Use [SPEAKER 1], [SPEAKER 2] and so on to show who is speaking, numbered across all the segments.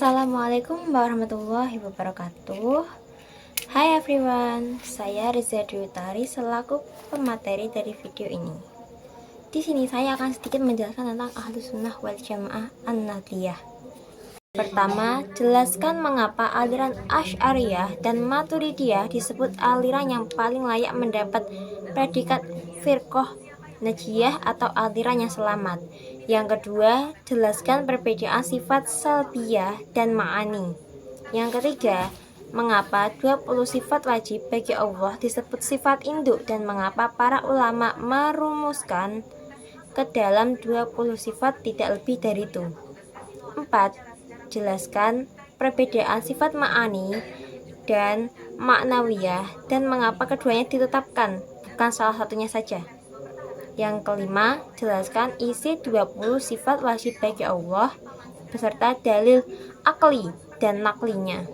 [SPEAKER 1] Assalamualaikum warahmatullahi wabarakatuh. Hai everyone, saya Reza Dwi Utari selaku pemateri dari video ini. Di sini saya akan sedikit menjelaskan tentang Ahlus Sunnah wal Jamaah An-Nahdliyah. Pertama, jelaskan mengapa aliran Asy'ariyah dan Maturidiyah disebut aliran yang paling layak mendapat predikat firqah najiyah atau aliran yang selamat. Yang kedua, jelaskan perbedaan sifat salbiyah dan ma'ani. Yang ketiga, mengapa 20 sifat wajib bagi Allah disebut sifat induk dan mengapa para ulama merumuskan ke dalam 20 sifat tidak lebih dari itu. 4. Jelaskan perbedaan sifat ma'ani dan ma'nawiyah dan mengapa keduanya ditetapkan, bukan salah satunya saja. Yang kelima, jelaskan isi 20 sifat wajib bagi Allah beserta dalil akli dan naklinya.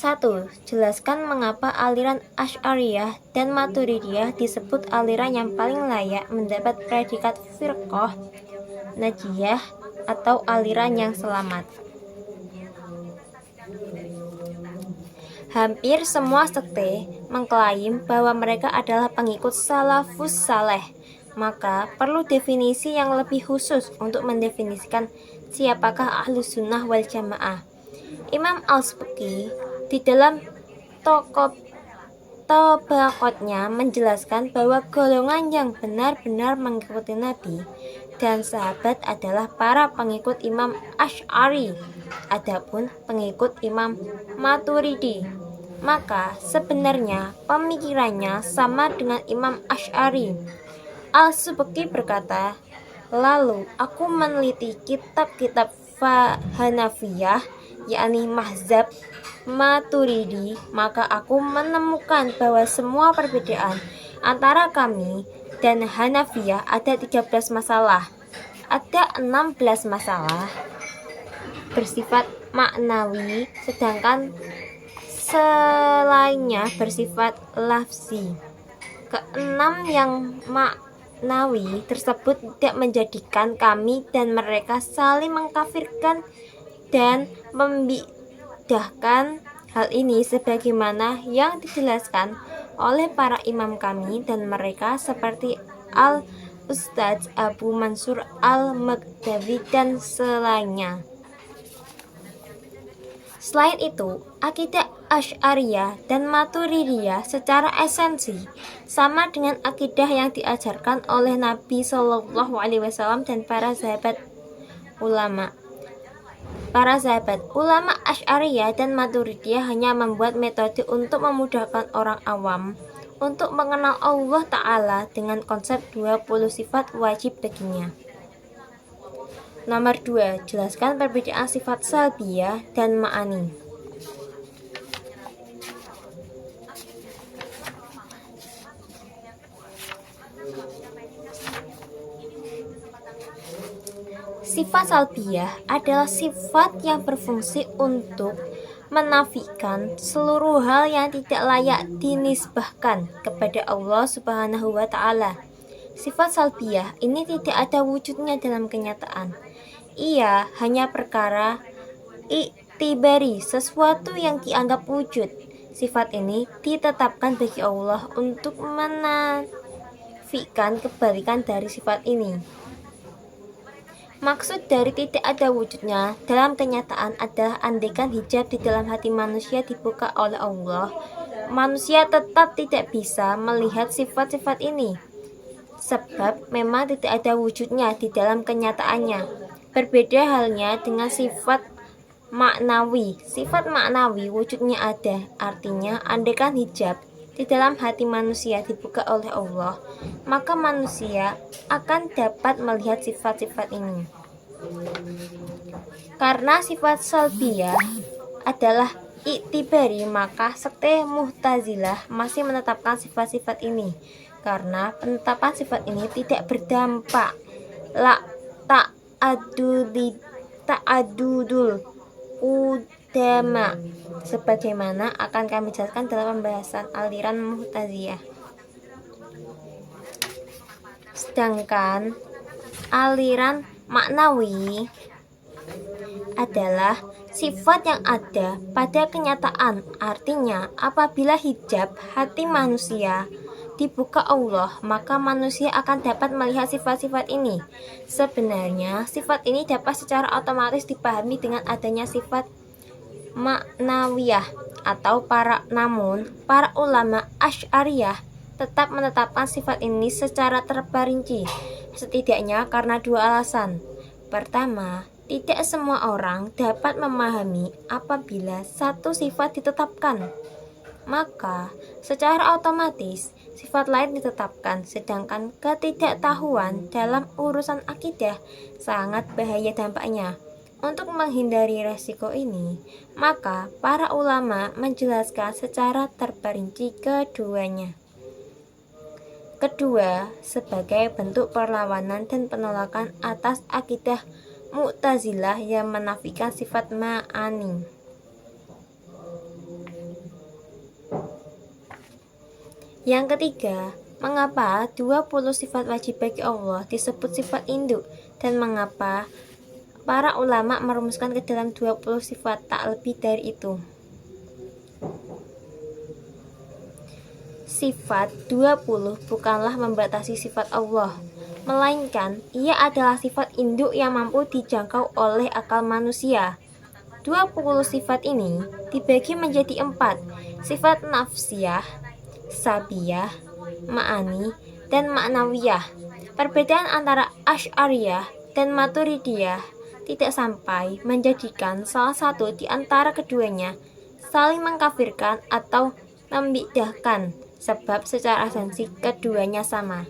[SPEAKER 1] 1. Jelaskan mengapa aliran Asy'ariyah dan Maturidiyah disebut aliran yang paling layak mendapat predikat firqah najiyah atau aliran yang selamat. Hampir semua sekte mengklaim bahwa mereka adalah pengikut salafus saleh, maka perlu definisi yang lebih khusus untuk mendefinisikan siapakah Ahlus Sunnah wal Jamaah. Imam Al-Subki di dalam Tabaqatnya menjelaskan bahwa golongan yang benar-benar mengikuti Nabi dan sahabat adalah para pengikut Imam Asy'ari. Adapun pengikut Imam Maturidi, maka sebenarnya pemikirannya sama dengan Imam Asy'ari. Al-Subki berkata, lalu aku meneliti kitab-kitab Hanafiyah, yakni mazhab Maturidi, maka aku menemukan bahwa semua perbedaan antara kami dan Hanafiyah ada 13 masalah. Ada 16 masalah bersifat maknawi, sedangkan selainnya bersifat lafzi. Keenam yang maknawi tersebut tidak menjadikan kami dan mereka saling mengkafirkan dan membidahkan. Hal ini sebagaimana yang dijelaskan oleh para imam kami dan mereka seperti Al-Ustadz Abu Mansur Al-Maghdawi dan selainnya. Selain itu, akidah Asy'ariyah dan Maturidiyah secara esensi sama dengan akidah yang diajarkan oleh Nabi Shallallahu Alaihi Wasallam dan para sahabat ulama. Para sahabat ulama Asy'ariyah dan Maturidiyah hanya membuat metode untuk memudahkan orang awam untuk mengenal Allah Ta'ala dengan konsep 20 sifat wajib baginya. Nomor 2. Jelaskan perbedaan sifat salbiyah dan ma'ani. Sifat salbiyah adalah sifat yang berfungsi untuk menafikan seluruh hal yang tidak layak dinisbahkan kepada Allah Subhanahu wa Ta'ala. Sifat salbiyah ini tidak ada wujudnya dalam kenyataan. Ia hanya perkara iktibari, sesuatu yang dianggap wujud. Sifat ini ditetapkan bagi Allah untuk menafikan kebalikan dari sifat ini. Maksud dari tidak ada wujudnya dalam kenyataan adalah andaikan hijab di dalam hati manusia dibuka oleh Allah, manusia tetap tidak bisa melihat sifat-sifat ini. Sebab memang tidak ada wujudnya di dalam kenyataannya. Berbeda halnya dengan sifat maknawi. Sifat maknawi wujudnya ada. Artinya andaikan hijab di dalam hati manusia dibuka oleh Allah, maka manusia akan dapat melihat sifat-sifat ini. Karena sifat salbiyah adalah iktibari, maka sekte Mu'tazilah masih menetapkan sifat-sifat ini. Karena penetapan sifat ini tidak berdampak ta'adudul udama, sebagaimana akan kami jelaskan dalam pembahasan aliran Mu'tazilah. Sedangkan aliran maknawi adalah sifat yang ada pada kenyataan. Artinya, apabila hijab hati manusia dibuka Allah, maka manusia akan dapat melihat sifat-sifat ini. Sebenarnya, sifat ini dapat secara otomatis dipahami dengan adanya sifat maknawiyah namun para ulama Asy'ariyah tetap menetapkan sifat ini secara terperinci, setidaknya karena dua alasan. Pertama, tidak semua orang dapat memahami apabila satu sifat ditetapkan, maka secara otomatis sifat lain ditetapkan, sedangkan ketidaktahuan dalam urusan akidah sangat bahaya dampaknya. Untuk menghindari resiko ini, maka para ulama menjelaskan secara terperinci keduanya. Kedua, sebagai bentuk perlawanan dan penolakan atas akidah Mu'tazilah yang menafikan sifat ma'ani. Yang ketiga, mengapa 20 sifat wajib bagi Allah disebut sifat induk, dan mengapa para ulama merumuskan ke dalam 20 sifat, tak lebih dari itu. Sifat 20 bukanlah membatasi sifat Allah, melainkan ia adalah sifat induk yang mampu dijangkau oleh akal manusia. 20 sifat ini dibagi menjadi 4, sifat nafsiyah, sabiyah, ma'ani, dan ma'nawiyah. Perbedaan antara Asy'ariyah dan Maturidiyah tidak sampai menjadikan salah satu di antara keduanya saling mengkafirkan atau membid'ahkan, sebab secara esensi keduanya sama.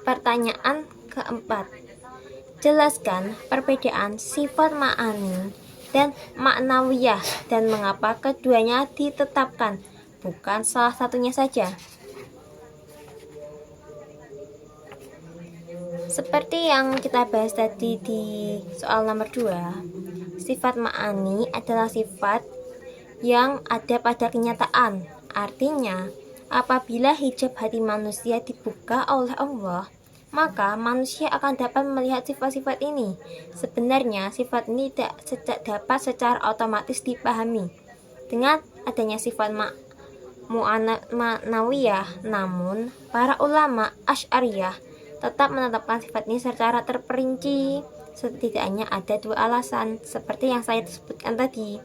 [SPEAKER 1] Pertanyaan keempat, jelaskan perbedaan sifat ma'ani dan ma'nawiyah dan mengapa keduanya ditetapkan, bukan salah satunya saja. Seperti yang kita bahas tadi di soal nomor 2, sifat ma'ani adalah sifat yang ada pada kenyataan. Artinya, apabila hijab hati manusia dibuka oleh Allah, maka manusia akan dapat melihat sifat-sifat ini. Sebenarnya, sifat ini tidak dapat secara otomatis dipahami dengan adanya sifat ma'nawiyah. Namun, para ulama Asy'ariyah tetap menetapkan sifat ini secara terperinci. Setidaknya ada dua alasan, seperti yang saya sebutkan tadi.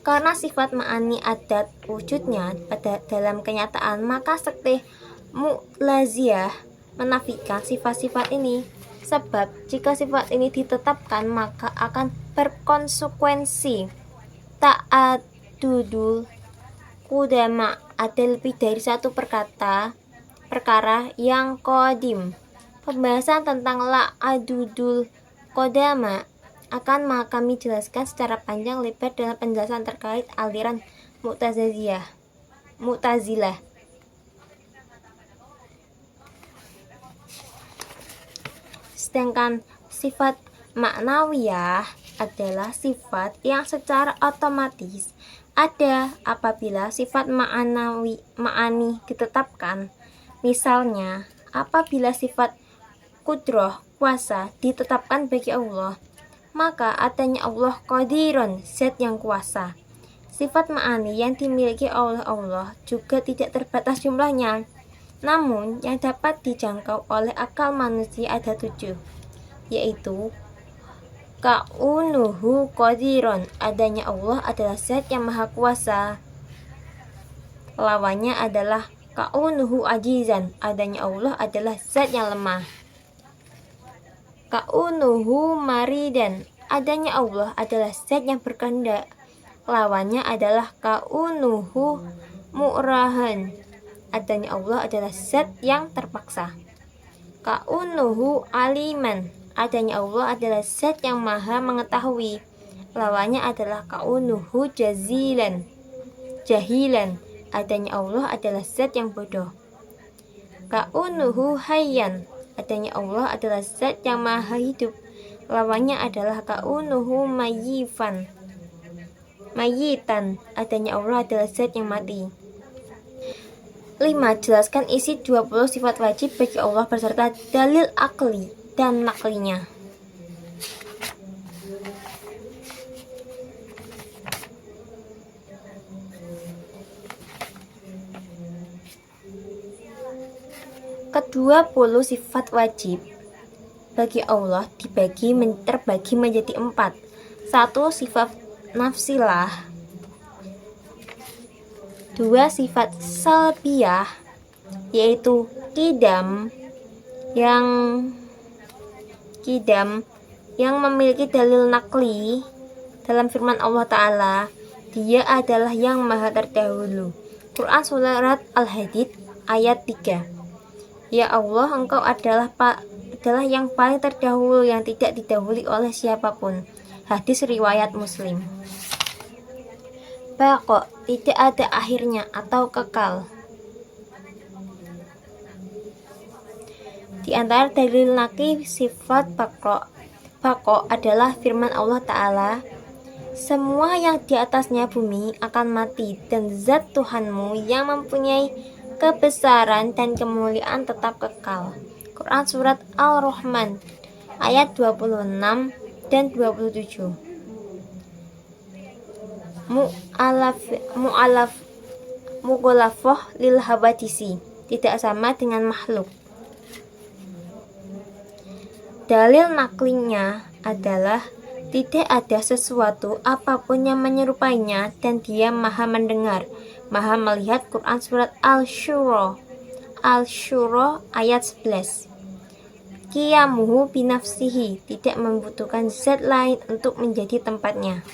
[SPEAKER 1] Karena sifat ma'ani ada wujudnya pada dalam kenyataan, maka sekte Mu'taziliyah menafikan sifat-sifat ini. Sebab jika sifat ini ditetapkan, maka akan berkonsekuensi ta'adudul qudama, ada lebih dari satu perkara yang qadim. Pembahasan tentang la'adudul qudama akan kami jelaskan secara panjang lebar dalam penjelasan terkait aliran Mu'tazilah. Sedangkan sifat ma'nawiyah adalah sifat yang secara otomatis ada apabila sifat ma'ani ditetapkan. Misalnya, apabila sifat qudrah, kuasa, ditetapkan bagi Allah, maka adanya Allah qadirun, zat yang kuasa. Sifat ma'ani yang dimiliki oleh Allah juga tidak terbatas jumlahnya, namun yang dapat dijangkau oleh akal manusia ada 7, yaitu kaunuhu qadirun, adanya Allah adalah zat yang maha kuasa. Lawannya adalah kaunuhu ajizan, adanya Allah adalah zat yang lemah. Kaunuhu maridan, adanya Allah adalah zat yang berkehendak. Lawannya adalah kaunuhu mu'rahan, adanya Allah adalah zat yang terpaksa. Kaunuhu aliman, adanya Allah adalah zat yang maha mengetahui. Lawannya adalah kaunuhu jahilan, adanya Allah adalah zat yang bodoh. Kaunuhu hayyan, adanya Allah adalah zat yang maha hidup. Lawannya adalah kaunuhu mayitan, adanya Allah adalah zat yang mati. 5. Jelaskan isi 20 sifat wajib bagi Allah beserta dalil akli dan naklinya. Ke-20 sifat wajib bagi Allah terbagi menjadi 4. 1. Sifat nafsilah. 2. Sifat salbiyah, yaitu kidam yang memiliki dalil nakli. Dalam firman Allah Ta'ala, Dia adalah yang maha terdahulu. Quran Surat Al-Hadid ayat 3. Ya Allah, Engkau adalah yang paling terdahulu yang tidak didahului oleh siapapun. Hadis riwayat Muslim. Baqo, tidak ada akhirnya atau kekal. Di antara dalil nakli sifat baqo adalah firman Allah Ta'ala, semua yang di atasnya bumi akan mati, dan zat Tuhanmu yang mempunyai kebesaran dan kemuliaan tetap kekal. Quran Surat Al-Rahman ayat 26 dan 27. Mu'alafah lil habadisi, tidak sama dengan makhluk. Dalil naklinya adalah tidak ada sesuatu apapun yang menyerupainya, dan Dia maha mendengar, maha melihat. Quran Surat Al-Syura ayat 11. Qiyamuhu binafsihi, tidak membutuhkan zat lain untuk menjadi tempatnya.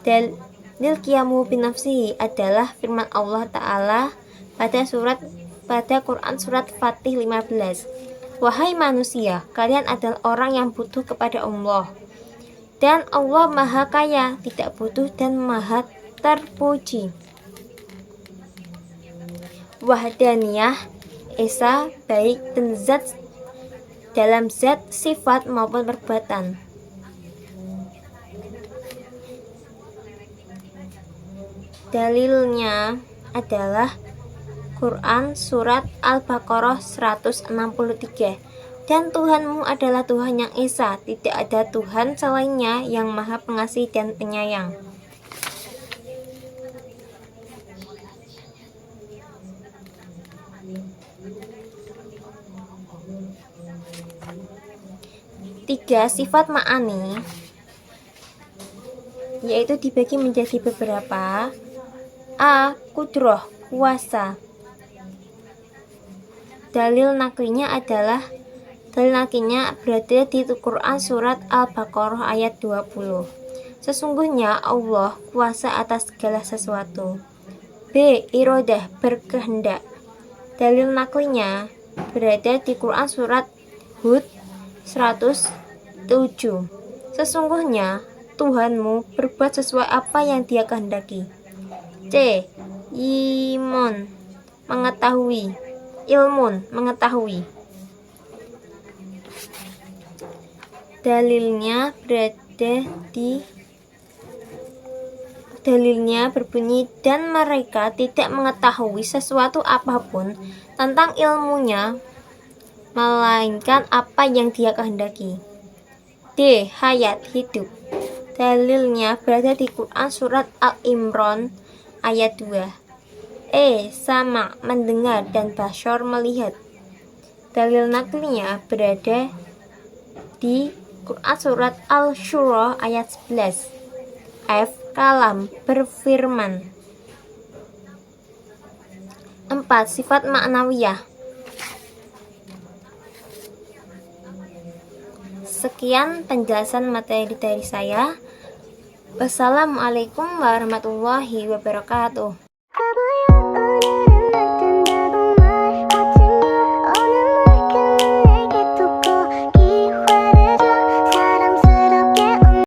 [SPEAKER 1] Dalil qiyamuhu binafsihi adalah firman Allah Ta'ala pada Quran Surat Fatih 15. Wahai manusia, kalian adalah orang yang butuh kepada Allah, dan Allah maha kaya, tidak butuh dan maha terpuji. Wahdaniyah, esa, baik dan zat dalam zat, sifat maupun perbuatan. Dalilnya adalah Quran Surat Al-Baqarah 163. Dan Tuhanmu adalah Tuhan yang esa, tidak ada Tuhan selainnya yang maha pengasih dan penyayang. Tiga, sifat ma'ani, yaitu dibagi menjadi beberapa. A. Kudroh, kuasa. Dalil naklinya berada di Quran Surat Al-Baqarah ayat 20. Sesungguhnya Allah kuasa atas segala sesuatu. B. Irodah, berkehendak. Dalil naklinya berada di Quran Surat Hud 107. Sesungguhnya Tuhanmu berbuat sesuai apa yang Dia kehendaki. C. Ilmun, mengetahui. Dalilnya berbunyi, dan mereka tidak mengetahui sesuatu apapun tentang ilmunya, melainkan apa yang Dia kehendaki. D. Hayat, hidup. Dalilnya berada di Quran Surat Al-Imran ayat 2. E. Sama, mendengar, dan basyar, melihat. Dalil naklinya berada di Quran Surat Al-Syura ayat 11. F. Kalam, berfirman. 4. Sifat ma'nawiyah. Sekian penjelasan materi dari saya. Wassalamualaikum warahmatullahi wabarakatuh.